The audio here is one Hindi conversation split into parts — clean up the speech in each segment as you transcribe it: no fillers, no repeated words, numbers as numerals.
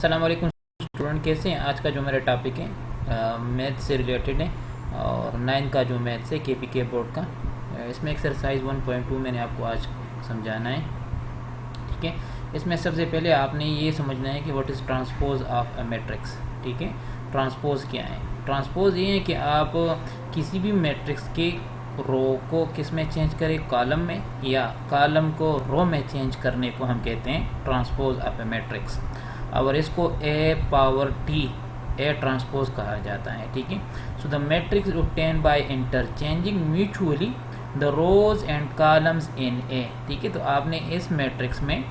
अस्सलाम वालेकुम स्टूडेंट, कैसे हैं। आज का जो मेरा टॉपिक है मैथ से रिलेटेड है और 9 का जो मैथ्स है केपीके बोर्ड का। इसमें एक्सरसाइज 1.2 मैंने आपको आज समझाना है। ठीक है, इसमें सबसे पहले आपने ये समझना है कि what is transpose of a matrix. ठीक है, ट्रांसपोज क्या है। ट्रांसपोज ये है कि आप किसी भी मैट्रिक्स के रो को किस में चेंज करें, कॉलम में, या कॉलम को रो में चेंज करने को हम कहते हैं ट्रांसपोज ऑफ अ मैट्रिक्स। और इसको A power T A transpose कहा जाता है। ठीक है, so the matrix obtained by interchanging mutually the rows and columns in A. ठीक है, तो आपने इस मैट्रिक्स में,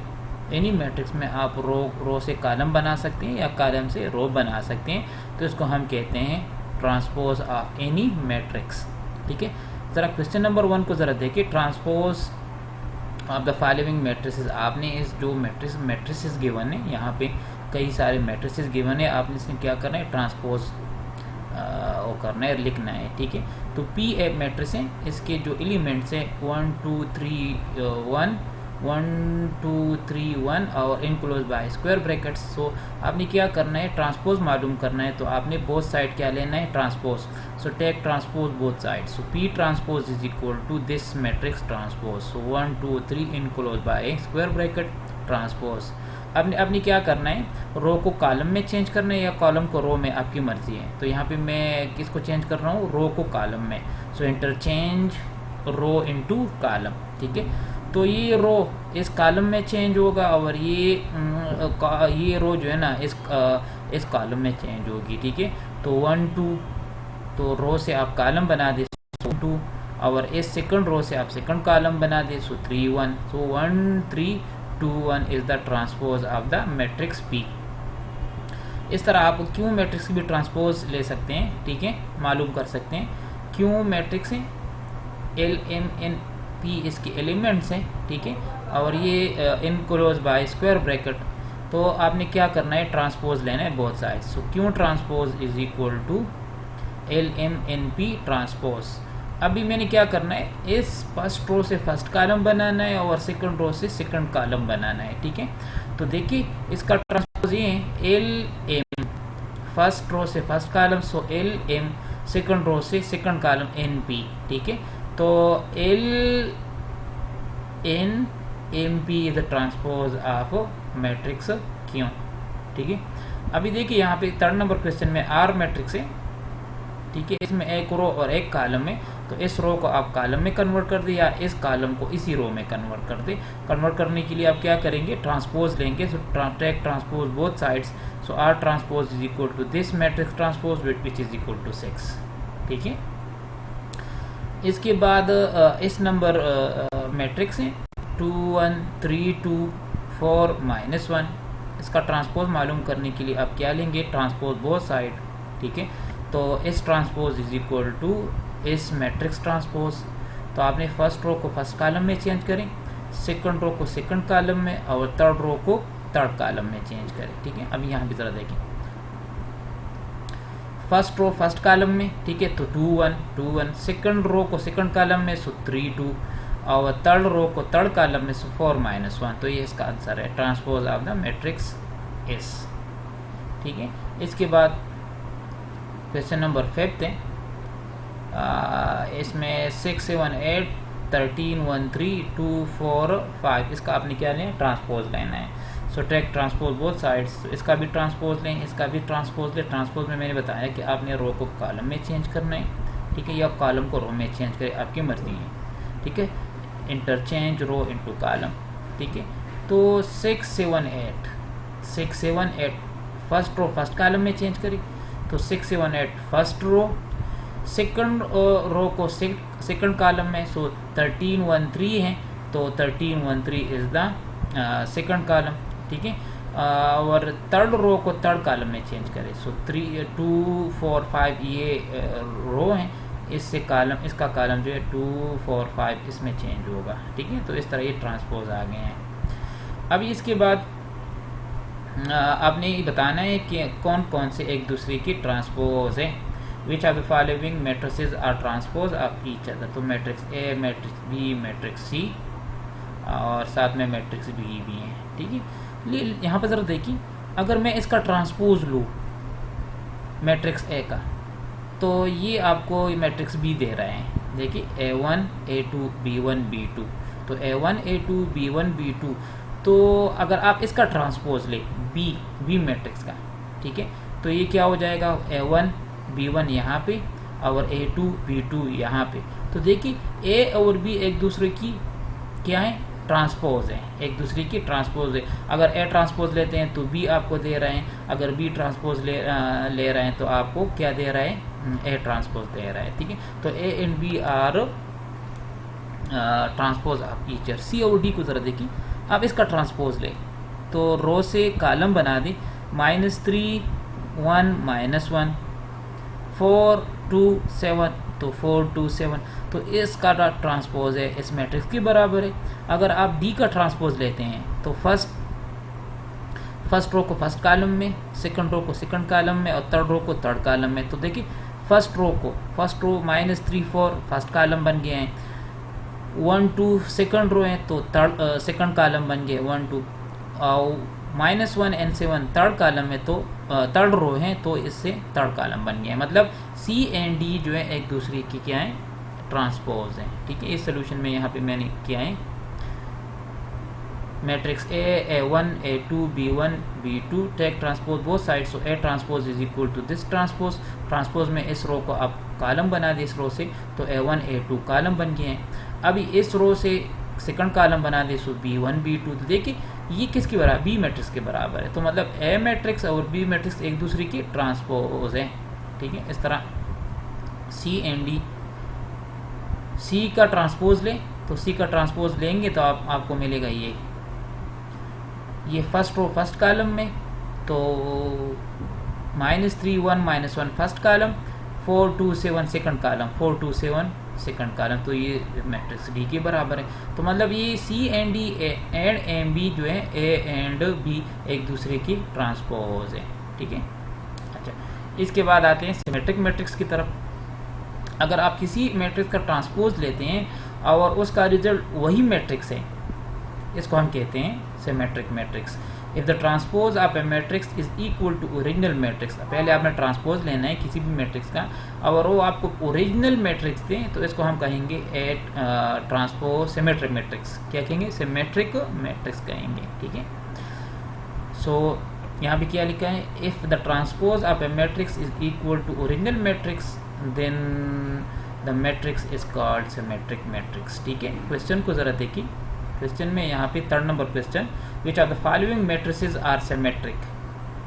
एनी मैट्रिक्स में आप रो से कॉलम बना सकते हैं या कॉलम से रो बना सकते हैं, तो इसको हम कहते हैं ट्रांसपोज ऑफ एनी मैट्रिक्स। ठीक है, ज़रा क्वेश्चन नंबर 1 को ज़रा देखिए। Transpose of the following matrices. आपने इस जो मैट्रिसेस गिवन है, यहाँ पे कई सारे मैट्रिसेस गिवन है, आपने इसमें क्या करना है, ट्रांसपोज वो करना है, लिखना है। ठीक है, तो पी ए मैट्रिक्स है, इसके जो एलिमेंट्स है 1 2 3 1 1 2 3 1 और इनक्लोज बाय स्क्वायर ब्रैकेट्स। सो आपने क्या करना है, ट्रांसपोज मालूम करना है, तो आपने बोथ साइड क्या लेना है, transpose. So take transpose both side. So P transpose is equal to this matrix transpose. So 1 2 3 enclose by square bracket transpose. आपने क्या करना है, रो को कॉलम में चेंज करना है या कॉलम को रो में, आपकी मर्जी है। तो यहाँ पे मैं किसको चेंज कर रहा हूँ, रो को कॉलम में। सो इंटरचेंज रो इनटू कॉलम। ठीक है, तो ये रो इस कॉलम में चेंज होगा और ये रो जो है ना इस कॉलम में चेंज होगी। ठीक है, तो 1 2, तो रो से आप कॉलम बना दे 2, और इस सेकंड रो से आप सेकंड कॉलम बना दे 3 1। सो 1 3 2 1 is the transpose of the matrix P. इस तरह आप क्यों मैट्रिक्स की भी ट्रांसपोज ले सकते हैं। ठीक है, मालूम कर सकते हैं क्यों मैट्रिक्स है, एल एम एन पी इसके एलिमेंट्स हैं। ठीक है, और ये इनक्लोज बाय स्क्वायर ब्रैकेट। तो आपने क्या करना है, ट्रांसपोज लेना है बोथ साइड। सो क्यों transpose is equal to L M N P transpose. अभी मैंने क्या करना है, इस फर्स्ट रो से फर्स्ट कॉलम बनाना है और सेकंड रो से सेकंड कॉलम बनाना है। ठीक है, तो देखिए इसका ट्रांसपोज ये है, एल एम फर्स्ट रो से first column, so L M second row से सेकंड कॉलम एन पी। ठीक है, तो L N M P is the transpose of matrix Q. ठीक है, अभी देखिए यहाँ पे 3rd नंबर क्वेश्चन में आर मैट्रिक्स है। ठीक है, इसमें एक रो और एक कॉलम है, तो इस रो को आप कॉलम में कन्वर्ट कर दे या इस कॉलम को इसी रो में कन्वर्ट कर दे। कन्वर्ट करने के लिए आप क्या करेंगे, ट्रांसपोज लेंगे। So take transpose both sides. So R transpose is equal to this matrix transpose which is equal to 6। ठीक है, इसके बाद इस नंबर मैट्रिक्स है 2 1 3 2 4 -1। इसका ट्रांसपोज मालूम करने के लिए आप क्या लेंगे, ट्रांसपोज बोथ साइड। ठीक है, तो इस ट्रांसपोज इज इक्वल टू इस मैट्रिक्स ट्रांसपोज। तो आपने फर्स्ट रो को फर्स्ट कॉलम में चेंज करें, सेकंड रो को सेकंड कॉलम में और थर्ड रो को थर्ड कॉलम में चेंज करें। ठीक है, अभी यहाँ भी ज़रा देखें, फर्स्ट रो फर्स्ट कॉलम में। ठीक है, तो 2 1 2 1, सेकंड रो को सेकंड कॉलम में, सो 3 2, और थर्ड रो को थर्ड कॉलम में, सो 4 -1। तो ये इसका आंसर है, transpose of the matrix S. ठीक है, इसके बाद क्वेश्चन नंबर 5 है, इसमें 6 7 8 13 1 3 2 4 5। इसका आपने क्या लेना है, ट्रांसपोज लेना है। So take transpose both sides. इसका भी ट्रांसपोज लें, इसका भी ट्रांसपोज लें। ट्रांसपोज में मैंने बताया कि आपने रो को कॉलम में चेंज करना है। ठीक है, या कॉलम को रो में चेंज करें, आपकी मर्जी है। ठीक है, इंटरचेंज रो इनटू कॉलम। ठीक है, तो 6 7 8 फर्स्ट रो फर्स्ट कॉलम में चेंज करें, तो 6 7 8 फर्स्ट रो, सेकंड रो को सेकंड कॉलम में, सो 13 1 3 है, तो 13 1 3 इज द सेकंड कॉलम। ठीक है, और थर्ड रो को थर्ड कॉलम में चेंज करें, सो 3 2 4 5 ये रो है, इससे कॉलम, इसका कॉलम जो है 2 4 5 इसमें चेंज होगा। ठीक है, तो इस तरह ये ट्रांसपोज आ गए हैं। अभी इसके बाद आपने ये बताना है कि कौन कौन से एक दूसरे की ट्रांसपोज है। Which are the following matrices are transpose of each other. तो matrix A, matrix B, matrix C और साथ में मैट्रिक्स बी भी है। ठीक है, यहाँ पर ज़रा देखिए, अगर मैं इसका ट्रांसपोज लूँ मैट्रिक्स ए का, तो ये आपको मैट्रिक्स बी दे रहे हैं। देखिए A1 A2 B1 B2, तो A1 A2 B1 B2, तो अगर आप इसका ट्रांसपोज ले बी मैट्रिक्स का, ठीक है, तो ये क्या हो जाएगा, A1 B1 यहाँ पे और A2 B2 यहाँ पे। तो देखिए ए और बी एक दूसरे की क्या है, ट्रांसपोज है, एक दूसरे की ट्रांसपोज है। अगर ए ट्रांसपोज लेते हैं तो बी आपको दे रहे हैं, अगर बी ट्रांसपोज ले रहे हैं तो आपको क्या दे रहा है, ए ट्रांसपोज दे रहा है, ठीक है। तो A and B are transpose of each other. C और डी को ज़रा देखिए, आप इसका ट्रांसपोज ले तो रो से कॉलम बना दें, -3 1 -1 4 2 7, तो 4 2 7, तो इसका ट्रांसपोज है इस मैट्रिक्स के बराबर है। अगर आप डी का ट्रांसपोज लेते हैं तो फर्स्ट रो को फर्स्ट कॉलम में, सेकंड रो को सेकंड कॉलम में और थर्ड रो को थर्ड कॉलम में। तो देखिए फर्स्ट रो -3 4 फर्स्ट कॉलम बन गए हैं, 1 2 सेकंड रो है तो सेकंड कॉलम बन गए 1 2, और -1 and 7 थर्ड कॉलम में, तो थर्ड रो है तो इससे थर्ड कॉलम बन गया है। मतलब सी एंड डी जो है एक दूसरे की क्या है, ट्रांसपोज है, ठीक है। इस सोल्यूशन में यहाँ पे मैंने किया है matrix A1 A2 B1 B2 take transpose both sides, so A transpose is equal to this transpose में इस रो को आप कॉलम बना दे इस रो से, तो A1 A2 कॉलम बन गए हैं। अभी इस रो से सेकंड कॉलम बना दे, सो B1 B2, तो देखिए ये किसके बराबर, बी मैट्रिक्स के बराबर है। तो मतलब ए मैट्रिक्स और बी मैट्रिक्स एक दूसरे की ट्रांसपोज है, ठीक है। इस तरह सी एंड डी, सी का ट्रांसपोज लें तो सी का ट्रांसपोज लेंगे तो आपको मिलेगा ये फर्स्ट रो फर्स्ट कॉलम में, तो -3 1 -1 first column, 4 2 7 second column, 4 2 7 second column, तो ये मैट्रिक्स डी के बराबर है। तो मतलब ये C and D and M B जो है ए एंड बी एक दूसरे की ट्रांसपोज है, ठीक है। अच्छा, इसके बाद आते हैं सिमेट्रिक मैट्रिक्स की तरफ। अगर आप किसी मैट्रिक्स का ट्रांसपोज लेते हैं और उसका रिजल्ट वही मैट्रिक्स है, इसको हम कहते हैं symmetric matrix. If the transpose of a matrix is equal to original matrix, पहले आपने ट्रांसपोज लेना है किसी भी मैट्रिक्स का, और वो आपको ओरिजिनल मैट्रिक्स दें तो इसको हम कहेंगे ए ट्रांसपोज सिमेट्रिक मैट्रिक्स। क्या कहेंगे, सिमेट्रिक मैट्रिक्स कहेंगे, ठीक है। सो यहाँ पे क्या लिखा है, if the transpose of a matrix is equal to original matrix then the matrix is called symmetric matrix, ठीक है। क्वेश्चन को ज़रा देखिए, क्वेश्चन में यहाँ पे 3rd number question, which of the following matrices are symmetric,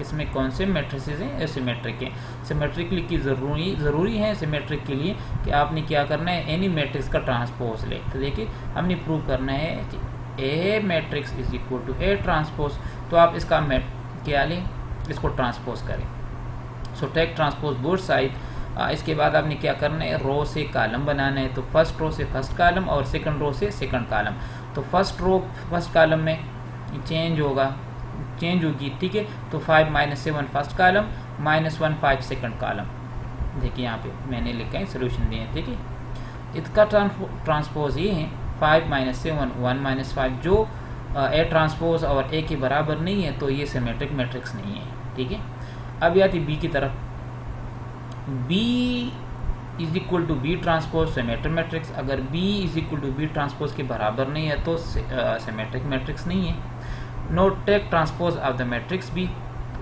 इसमें कौन से मैट्रिसेस हैं सिमेट्रिक हैं। सिमेट्रिक की ज़रूरी है सिमेट्रिक के लिए कि आपने क्या करना है, एनी मैट्रिक्स का ट्रांसपोज ले। तो देखिए हमने प्रूव करना है कि A matrix is equal to A transpose, तो आप इसका क्या लें, इसको ट्रांसपोज करें। So take transpose both side. इसके बाद आपने क्या करना है, रो से कॉलम बनाना है, तो फर्स्ट रो से फर्स्ट कॉलम और सेकंड रो से सेकंड कॉलम। तो फर्स्ट रो फर्स्ट कॉलम में चेंज होगी, ठीक है। तो 5 -7 फर्स्ट कॉलम, -1 5 सेकंड कॉलम। देखिए यहाँ पे मैंने लिखा है, सोल्यूशन दिए हैं, ठीक है। इसका ट्रांसपोज ये है 5 -7 1 -5, जो ए ट्रांसपोज और ए के बराबर नहीं है तो ये सिमेट्रिक मैट्रिक्स नहीं है, ठीक है। अब आती बी की तरफ, B is equal to B transpose symmetric matrix. अगर B is equal to B transpose के बराबर नहीं है तो सिमेट्रिक मैट्रिक्स नहीं है। Note take transpose of the matrix B,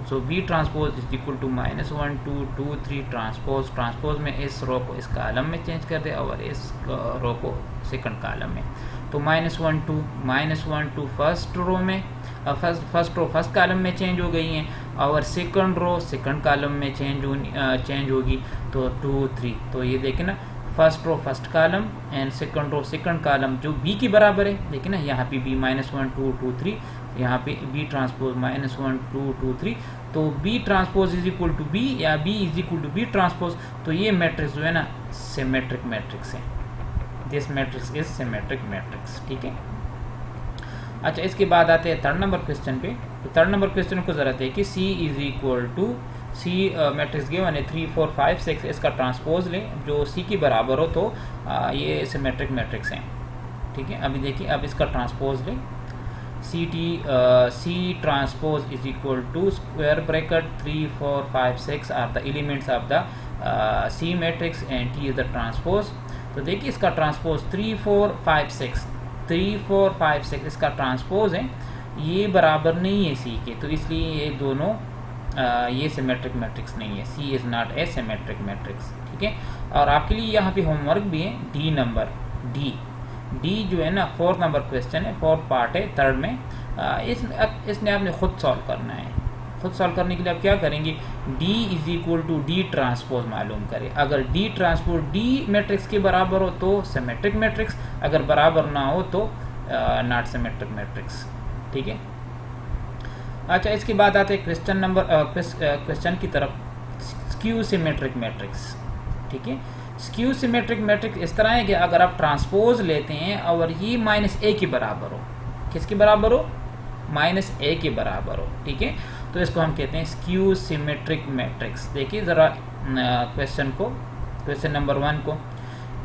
so B transpose is equal to -1 2 2 3 transpose में इस रो को इस कॉलम में चेंज कर दे और इस रो को सेकंड कॉलम में। तो -1 2 फर्स्ट रो में, फर्स्ट रो फर्स्ट कॉलम में चेंज हो गई हैं और सेकंड रो सेकंड कॉलम में चेंज होगी, तो 2 3। तो ये देखें ना, first row first column and second row second column जो बी की बराबर है। देखिए ना यहाँ पे बी -1 2 2 3, यहाँ पे बी ट्रांसपोज -1 2 2 3, तो B transpose is equal to B या B is equal to B transpose. तो ये मैट्रिक्स जो है ना सिमेट्रिक मैट्रिक्स है, this matrix is symmetric matrix, ठीक है। अच्छा, इसके बाद आते हैं 3rd नंबर क्वेश्चन पे। तो 3rd नंबर क्वेश्चन को ज़रा देखिए, C is equal to C matrix given है 3 4 5 6, इसका ट्रांसपोज लें जो सी की बराबर हो तो ये सिमेट्रिक मैट्रिक्स हैं, ठीक है। अभी देखिए, अब इसका ट्रांसपोज लें C transpose is equal to square bracket 3 4 5 6 are the elements of the C matrix and T is the transpose। तो देखिए इसका ट्रांसपोज 3 4 5 6 3 4 5 6 इसका ट्रांसपोज है, ये बराबर नहीं है C के, तो इसलिए ये दोनों ये सिमेट्रिक मैट्रिक्स नहीं है। C is not a symmetric matrix, ठीक है। और आपके लिए यहाँ पे होमवर्क भी है, डी जो है ना 4th नंबर क्वेश्चन है, 4th पार्ट है 3rd में। इसने आपने खुद सॉल्व करना है। खुद सॉल्व करने के लिए आप क्या करेंगे, D is equal to D transpose मालूम करें। अगर D ट्रांसपोज D मैट्रिक्स के बराबर हो तो सिमेट्रिक मैट्रिक्स, अगर बराबर ना हो तो नॉट सिमेट्रिक मैट्रिक्स, ठीक है। अच्छा, इसके बाद आते हैं क्वेश्चन की तरफ, स्क्यू सिमेट्रिक मैट्रिक्स, ठीक है। स्क्यू सिमेट्रिक मैट्रिक्स इस तरह है कि अगर आप ट्रांसपोज लेते हैं और ये -a के बराबर हो, किसके बराबर हो, -a के बराबर हो, ठीक है, तो इसको हम कहते हैं स्क्यू सिमेट्रिक मैट्रिक्स। देखिए ज़रा क्वेश्चन को, क्वेश्चन नंबर 1 को,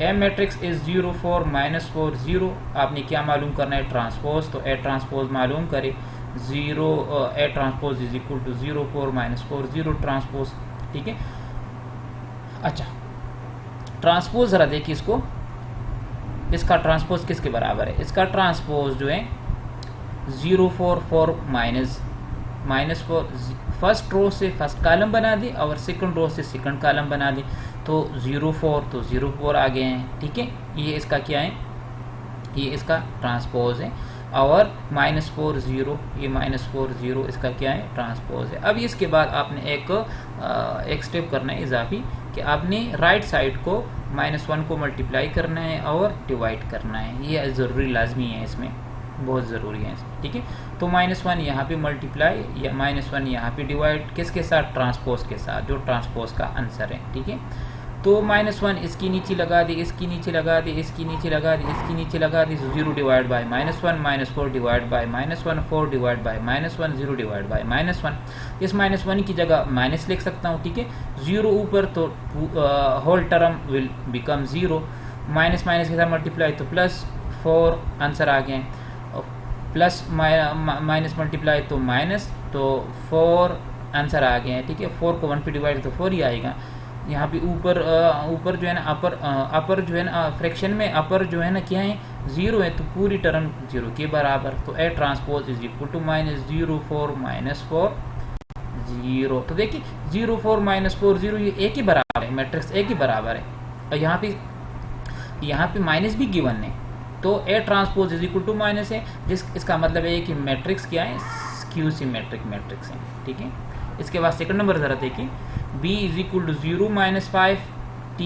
ए मैट्रिक्स इज 0 4 -4 0। आपने क्या मालूम करना है, ट्रांसपोज, तो ए ट्रांसपोज मालूम करें, A transpose is equal to 0 4 -4 0 transpose, ठीक है। अच्छा, ट्रांसपोज ज़रा देखिए इसको, इसका ट्रांसपोज किसके बराबर है, इसका ट्रांसपोज जो है 0 4 4 -4, फर्स्ट रो से फर्स्ट कॉलम बना दी और सेकंड रो से सेकंड कॉलम बना दी, तो 0 4 तो 0 4 आ गए हैं, ठीक है। ये इसका क्या है, ये इसका ट्रांसपोज है, और -4 0, ये -4 0 इसका क्या है, ट्रांसपोज है। अब इसके बाद आपने एक स्टेप करना है इजाफी, कि आपने राइट साइड को -1 को मल्टीप्लाई करना है और डिवाइड करना है। ये ज़रूरी लाजमी है, इसमें बहुत ज़रूरी है इसमें, ठीक है। तो -1 यहाँ पे मल्टीप्लाई या -1 यहाँ पे डिवाइड किसके साथ, ट्रांसपोज के साथ, जो ट्रांसपोज का आंसर है, ठीक है। तो -1 इसकी नीचे लगा दी, इसकी नीचे लगा दी, इसकी नीचे लगा दी, इसकी नीचे लगा दी, 0 divide by -1, -4 divide by -1, 4 divide by -1, 0 divide by -1। इस -1 की जगह माइनस लिख सकता हूँ, ठीक है। 0 ऊपर तो whole term will become 0, minus minus के साथ मल्टीप्लाई तो +4 आंसर आ गए, प्लस माइनस मल्टीप्लाई तो माइनस, तो 4 आंसर आ गए हैं, ठीक है। 4 को 1 पे डिवाइड तो 4 ही आएगा। यहाँ पे ऊपर जो है ना अपर जो है ना फ्रैक्शन में अपर जो है ना क्या है, 0 है, तो पूरी टर्म 0 के बराबर, तो A transpose is equal to -0 4 -4 0। तो देखिए 0 4 -4 0 ये ए के बराबर है, मैट्रिक्स ए के बराबर है, और यहाँ पे माइनस भी गिवन है, तो A transpose is equal to minus है, इसका मतलब है कि मैट्रिक्स क्या है, स्क्यू सिमेट्रिक मैट्रिक्स है, ठीक है। इसके बाद सेकंड नंबर ज़रा देखिए, b is equal to 0 -5 t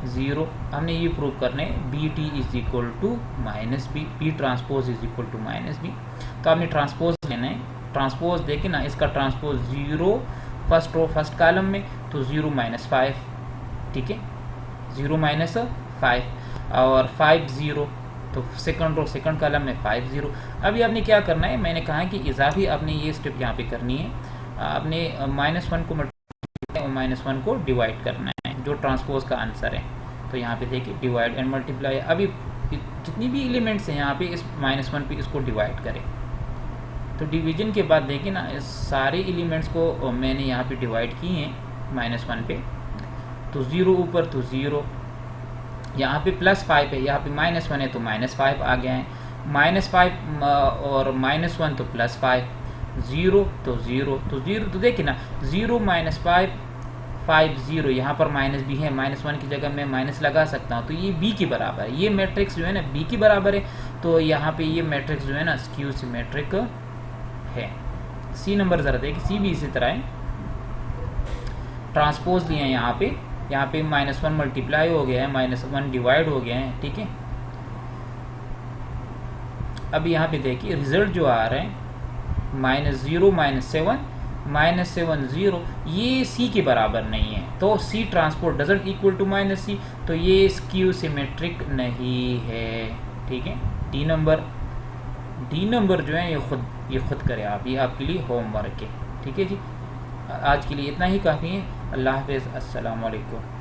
0। हमने ये प्रूव करना है, B T is equal to -b, p transpose is equal to -b। तो आपने ट्रांसपोज लेना है, ट्रांसपोज देखिए ना, इसका transpose 0 first row first column में, तो 0 -5, ठीक है, 0 -5, और 5 0, तो सेकंड रो सेकंड कॉलम में 5 0। अभी आपने क्या करना है, मैंने कहा कि इजाफी आपने ये स्टेप यहाँ पे करनी है, आपने -1 को मल्टीप्लाई और -1 को डिवाइड करना है, जो ट्रांसपोज का आंसर है। तो यहाँ पे देखिए डिवाइड एंड मल्टीप्लाई, अभी जितनी भी एलिमेंट्स हैं यहाँ पे इस -1 पे इसको डिवाइड करें, तो डिवीजन के बाद देखिए ना, इस सारे एलिमेंट्स को मैंने यहाँ पे डिवाइड किए हैं -1 पे, तो 0 ऊपर तो 0, यहाँ पे +5 है, यहाँ पे -1 है तो -5 आ गया है, -5 और -1 तो +5, 0 तो 0, तो देखिए ना 0 -5 5 0, यहाँ पर माइनस भी है, -1 की जगह मैं माइनस लगा सकता हूँ, तो ये b के बराबर है, ये मैट्रिक्स जो है ना b के बराबर है, तो यहाँ पे ये मैट्रिक्स जो है ना स्क्यू सिमेट्रिक है। सी नंबर ज़रा देखिए, सी भी इसी तरह है, ट्रांसपोज लिए हैं यहाँ पे -1 मल्टीप्लाई हो गया है, -1 डिवाइड हो गया है, ठीक है। अब यहाँ पे देखिए रिजल्ट जो आ रहे हैं, -0 -7 0, ये सी के बराबर नहीं है, तो C transpose doesn't equal to -c, तो ये स्क्यू सिमेट्रिक नहीं है, ठीक है। डी नंबर जो है ये खुद करें आप, ये आपके लिए होमवर्क है, ठीक है जी। आज के लिए इतना ही काफ़ी है। अल्लाह हाफ़िज़, अस्सलाम वालेकुम।